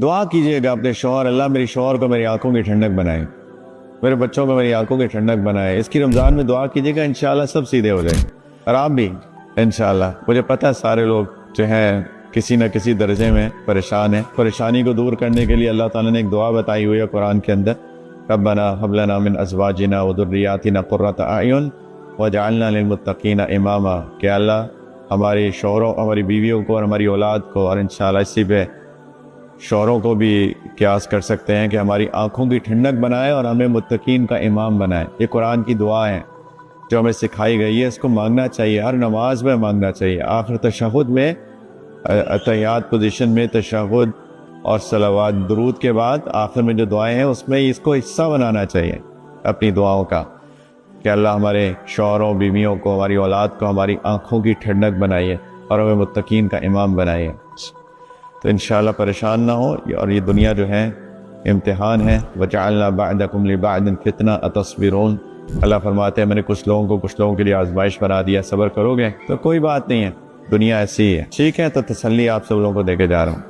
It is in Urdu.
دعا کیجیے گا اپنے شوہر، اللہ میری شوہر کو میری آنکھوں کی ٹھنڈک بنائے، میرے بچوں کو میری آنکھوں کی ٹھنڈک بنائے۔ اس کی رمضان میں دعا کیجیے گا، انشاءاللہ سب سیدھے ہو جائیں، اور آپ بھی انشاءاللہ۔ مجھے پتہ ہے سارے لوگ جو ہیں کسی نہ کسی درجے میں پریشان ہیں۔ پریشانی کو دور کرنے کے لیے اللہ تعالیٰ نے ایک دعا بتائی ہوئی ہے قرآن کے اندر، ربنا هب لنا من ازواجنا وذریاتنا قرۃ اعین وجعلنا للمتقین اماما، کہ اللہ ہمارے شوہروں، ہماری بیویوں کو اور ہماری اولاد کو، اور انشاءاللہ اسی پہ شوہروں کو بھی قیاس کر سکتے ہیں کہ ہماری آنکھوں کی ٹھنڈک بنائے اور ہمیں متقین کا امام بنائے۔ یہ قرآن کی دعا ہے جو ہمیں سکھائی گئی ہے، اس کو مانگنا چاہیے، ہر نماز میں مانگنا چاہیے، آخر تشہد میں، اتحیات پوزیشن میں تشہد اور صلوات درود کے بعد آخر میں جو دعائیں ہیں اس میں اس کو حصہ بنانا چاہیے اپنی دعاؤں کا، کہ اللہ ہمارے شوہروں، بیویوں کو، ہماری اولاد کو ہماری آنکھوں کی ٹھنڈک بنائیے اور ہمیں متقین کا امام بنائیے۔ تو انشاءاللہ پریشان نہ ہو، اور یہ دنیا جو ہے امتحان ہے۔ وَجَعَلْنَا بَعْدَكُمْ لِبَعْدٍ فِتْنَةً أَتَصْبِرُونَ، اللہ فرماتے ہیں میں نے کچھ لوگوں کے لیے آزمائش بنا دیا، صبر کرو گے تو کوئی بات نہیں ہے، دنیا ایسی ہی ہے۔ ٹھیک ہے، تو تسلی آپ سب لوگوں کو دے کے جا رہا ہوں۔